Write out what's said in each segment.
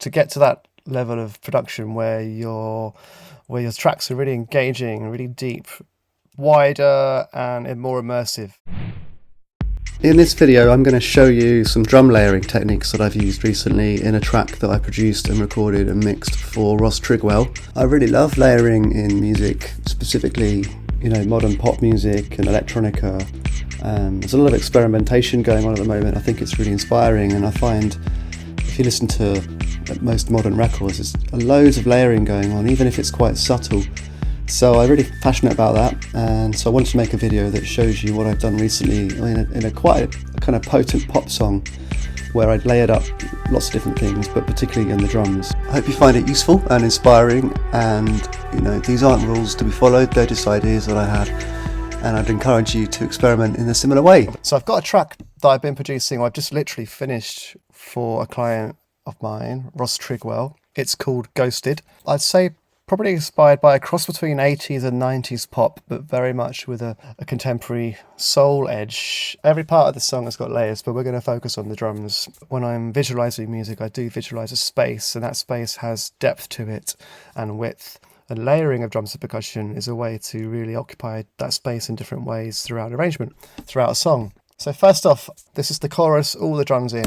to get to that level of production where your tracks are really engaging, really deep, wider and more immersive. In this video I'm going to show you some drum layering techniques that I've used recently in a track that I produced and recorded and mixed for Ross Trigwell. I really love layering in music, specifically modern pop music and electronica. There's a lot of experimentation going on at the moment. I think it's really inspiring, and I find if you listen to most modern records, there's loads of layering going on, even if it's quite subtle. So I'm really passionate about that, and so I wanted to make a video that shows you what I've done recently in a quite a kind of potent pop song where I'd layered up lots of different things, but particularly in the drums. I hope you find it useful and inspiring, and these aren't rules to be followed, they're just ideas that I had, and I'd encourage you to experiment in a similar way. So I've got a track that I've been producing, I've just literally finished for a client of mine, Ross Trigwell. It's called Ghosted. I'd say probably inspired by a cross between 80s and 90s pop, but very much with a contemporary soul edge. Every part of the song has got layers, but we're going to focus on the drums. When I'm visualizing music, I do visualize a space, and that space has depth to it and width. And layering of drums and percussion is a way to really occupy that space in different ways throughout an arrangement, throughout a song. So first off, this is the chorus, all the drums in.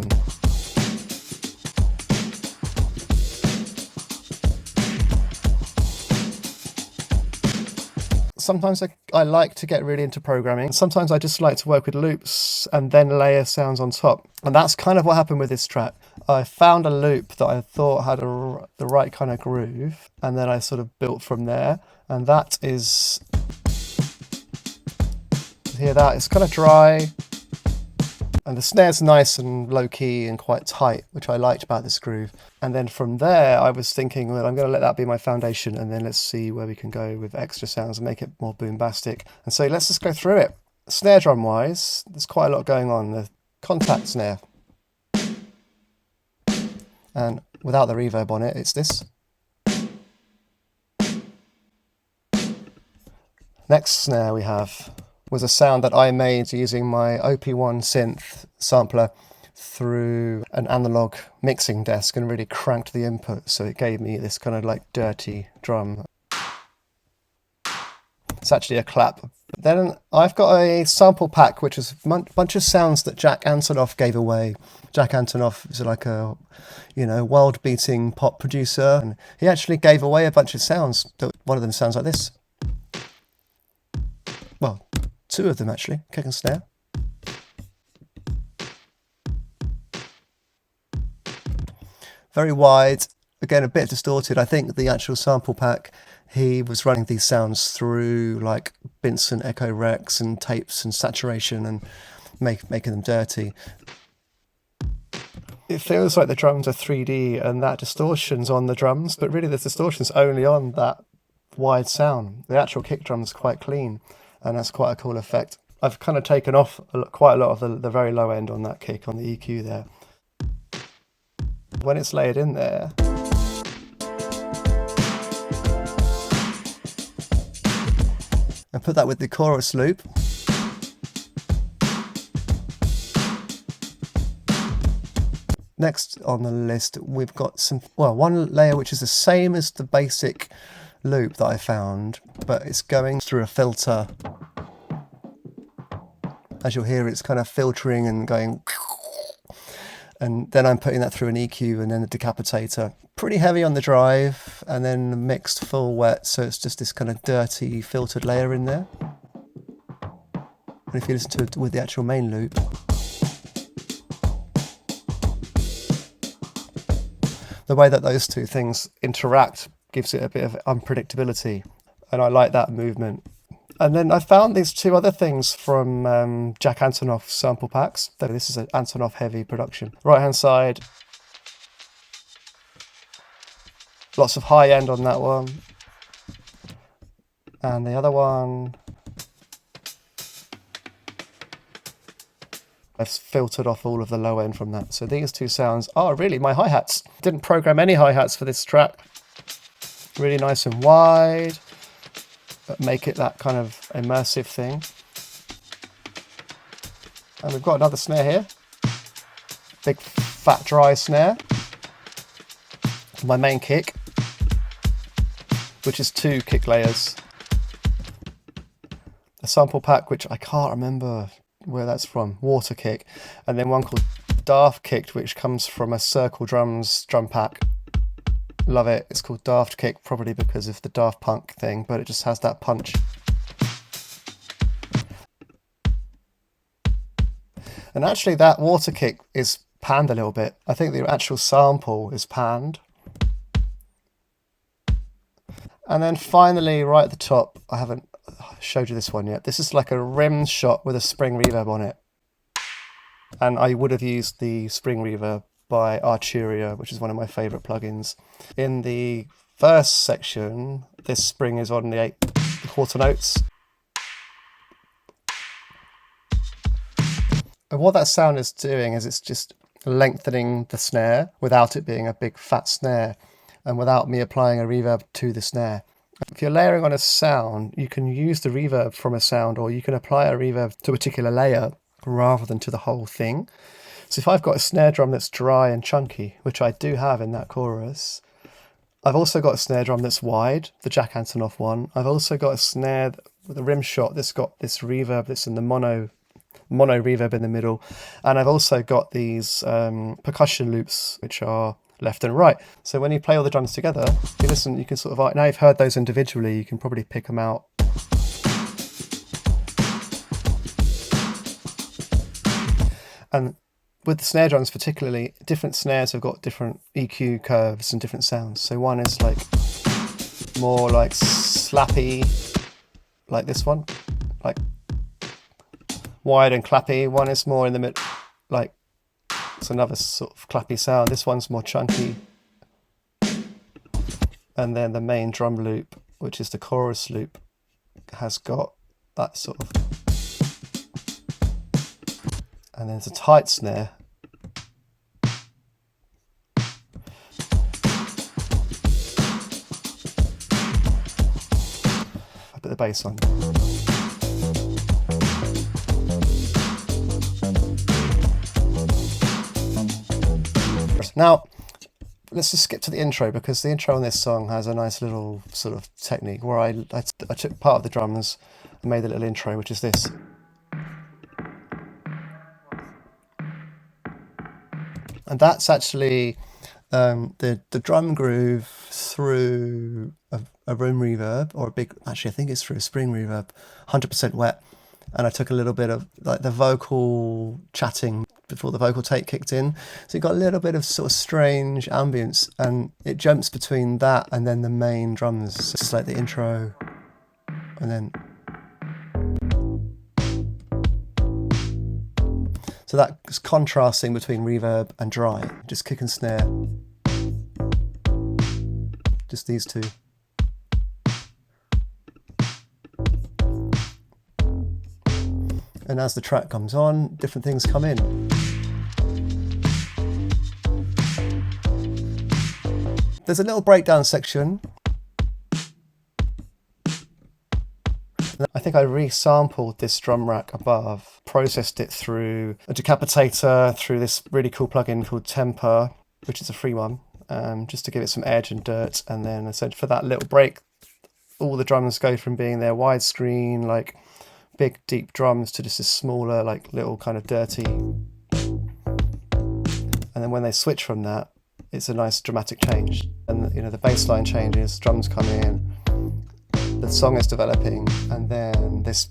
Sometimes I like to get really into programming. Sometimes I just like to work with loops and then layer sounds on top. And that's kind of what happened with this track. I found a loop that I thought had the right kind of groove, and then I sort of built from there. And that is, hear that? It's kind of dry. And the snare's nice and low-key and quite tight, which I liked about this groove. And then from there, I was thinking, well, I'm going to let that be my foundation, and then let's see where we can go with extra sounds and make it more boombastic. And so let's just go through it. Snare drum-wise, there's quite a lot going on. The contact snare. And without the reverb on it, it's this. Next snare we have was a sound that I made using my OP1 synth sampler through an analog mixing desk and really cranked the input, so it gave me this kind of like dirty drum. It's actually a clap. Then I've got a sample pack which is a bunch of sounds that Jack Antonoff gave away. Jack Antonoff is like a world-beating pop producer, and he actually gave away a bunch of sounds. One of them sounds like this. Well, two of them actually, kick and snare. Very wide, again a bit distorted. I think the actual sample pack, he was running these sounds through like Binson Echo Rex and tapes and saturation and making them dirty. It feels like the drums are 3D and that distortion's on the drums, but really the distortion's only on that wide sound. The actual kick drum's quite clean, and that's quite a cool effect. I've kind of taken off quite a lot of the very low end on that kick, on the EQ there. When it's layered in there, and put that with the chorus loop. Next on the list, we've got one layer which is the same as the basic loop that I found, but it's going through a filter. As you'll hear, it's kind of filtering and going, and then I'm putting that through an EQ and then a decapitator. Pretty heavy on the drive, and then mixed full wet, so it's just this kind of dirty filtered layer in there. And if you listen to it with the actual main loop, the way that those two things interact gives it a bit of unpredictability, and I like that movement. And then I found these two other things from Jack Antonoff sample packs. This is an Antonoff heavy production. Right hand side, lots of high end on that one, and the other one I've filtered off all of the low end from that. So these two sounds are really my hi-hats. Didn't program any hi-hats for this track. Really nice and wide, but make it that kind of immersive thing. And we've got another snare here. Big fat dry snare. my main kick, which is 2 kick layers, a sample pack which I can't remember where that's from, water kick, and then one called Daft Kick, which comes from a Circle Drums drum pack. Love it. It's called Daft Kick, probably because of the Daft Punk thing, but it just has that punch. And actually that water kick is panned a little bit. I think the actual sample is panned. And then finally, right at the top, I haven't showed you this one yet. This is like a rim shot with a spring reverb on it. And I would have used the spring reverb by Arturia, which is one of my favorite plugins. In the first section, this spring is on the quarter notes. And what that sound is doing is it's just lengthening the snare without it being a big fat snare and without me applying a reverb to the snare. If you're layering on a sound, you can use the reverb from a sound, or you can apply a reverb to a particular layer rather than to the whole thing. So if I've got a snare drum that's dry and chunky, which I do have in that chorus, I've also got a snare drum that's wide, the Jack Antonoff one. I've also got a snare with a rim shot that's got this reverb that's in the mono reverb in the middle, and I've also got these percussion loops which are left and right. So when you play all the drums together, you listen, you can sort of, now you've heard those individually, you can probably pick them out. And with the snare drums particularly, different snares have got different EQ curves and different sounds. So one is like more like slappy, like this one, like wide and clappy. One is more in the mid, like it's another sort of clappy sound. This one's more chunky. And then the main drum loop, which is the chorus loop, has got that sort of, and then it's a tight snare. I put the bass on. Now, let's just skip to the intro, because the intro on this song has a nice little sort of technique where I took part of the drums and made a little intro, which is this. And that's actually the drum groove through a room reverb, or a big, actually I think it's through a spring reverb, 100% wet. And I took a little bit of like the vocal chatting before the vocal take kicked in. So you got a little bit of sort of strange ambience, and it jumps between that and then the main drums. So it's like the intro and then. So that's contrasting between reverb and dry, just kick and snare. Just these two. And as the track comes on, different things come in. There's a little breakdown section. I think I resampled this drum rack above, processed it through a decapitator, through this really cool plugin called Temper, which is a free one, just to give it some edge and dirt. And then essentially for that little break, all the drums go from being their widescreen, like big deep drums, to just this smaller, like little kind of dirty. And then when they switch from that, it's a nice dramatic change. And you know, the bass line changes, drums come in, the song is developing, and then this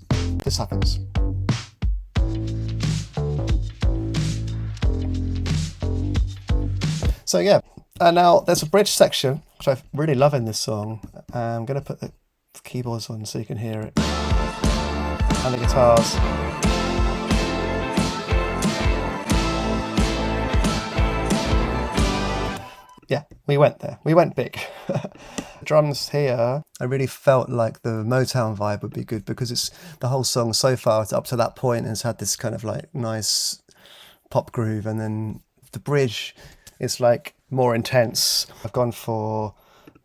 happens. So yeah, and now there's a bridge section, which I really love in this song. I'm going to put the keyboards on so you can hear it. And the guitars. Yeah, we went there. We went big. Drums here, I really felt like the Motown vibe would be good, because it's the whole song so far up to that point has had this kind of like nice pop groove, and then the bridge is like more intense. I've gone for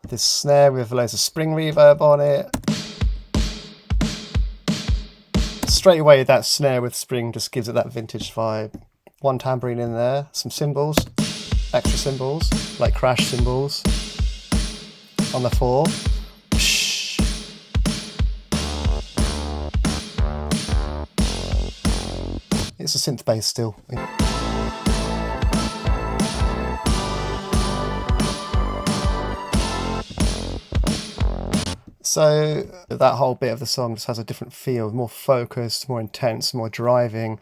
this snare with loads of spring reverb on it. Straight away, that snare with spring just gives it that vintage vibe. One tambourine in there, some cymbals, extra cymbals, like crash cymbals. on the 4. It's a synth bass still. So that whole bit of the song just has a different feel, more focused, more intense, more driving.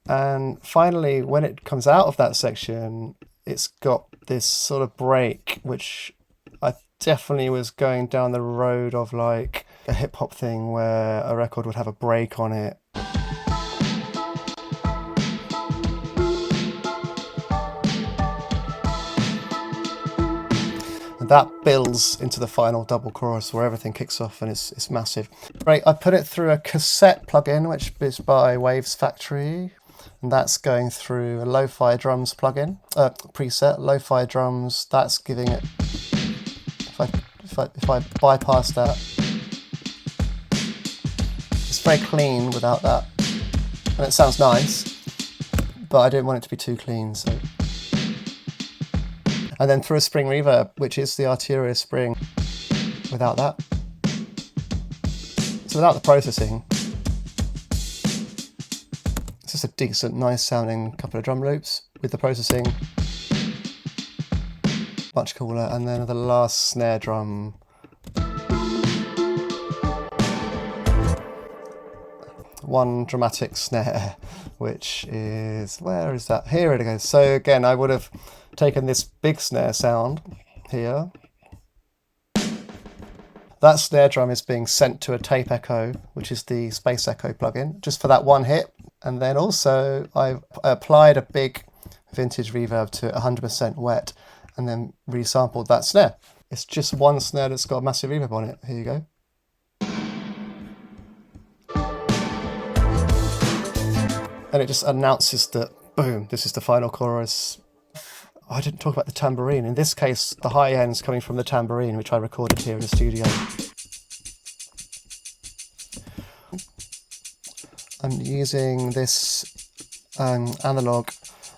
And finally, when it comes out of that section, it's got this sort of break, which I definitely was going down the road of like a hip hop thing where a record would have a break on it. And that builds into the final double chorus where everything kicks off and it's massive. Right, I put it through a cassette plugin, which is by Waves Factory. And that's going through a lo-fi drums plugin, preset, lo-fi drums. That's giving it, if I bypass that, it's very clean without that. And it sounds nice, but I didn't want it to be too clean, so. And then through a spring reverb, which is the Arturia spring, without that. So without the processing, it's just a decent, nice sounding couple of drum loops. With the processing, much cooler. And then the last snare drum. One dramatic snare, which is, where is that? Here it goes. So again, I would have taken this big snare sound here. That snare drum is being sent to a tape echo, which is the Space Echo plugin, just for that one hit. And then also I applied a big vintage reverb to 100% wet and then resampled that snare. It's just one snare that's got a massive reverb on it. Here you go. And it just announces that, boom, this is the final chorus. I didn't talk about the tambourine. In this case, the high end's coming from the tambourine, which I recorded here in the studio. I'm using this analog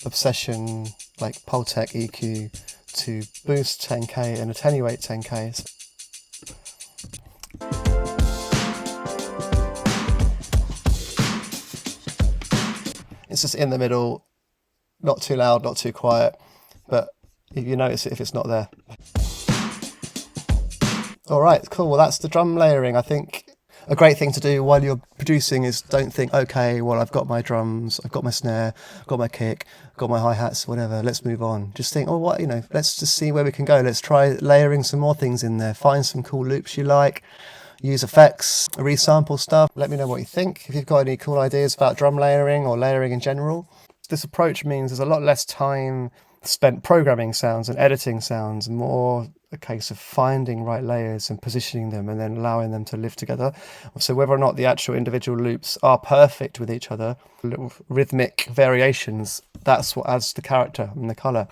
Obsession, like Pultec EQ, to boost 10K and attenuate 10Ks. It's just in the middle, not too loud, not too quiet, but you notice it if it's not there. All right, cool. Well, that's the drum layering. I think a great thing to do while you're producing is don't think, okay, well, I've got my drums, I've got my snare, I've got my kick, I've got my hi-hats, whatever, let's move on. Just think, oh, what, let's just see where we can go. Let's try layering some more things in there. Find some cool loops you like. Use effects, resample stuff. Let me know what you think. If you've got any cool ideas about drum layering or layering in general. This approach means there's a lot less time spent programming sounds and editing sounds, more a case of finding right layers and positioning them and then allowing them to live together. So whether or not the actual individual loops are perfect with each other, little rhythmic variations, that's what adds the character and the colour.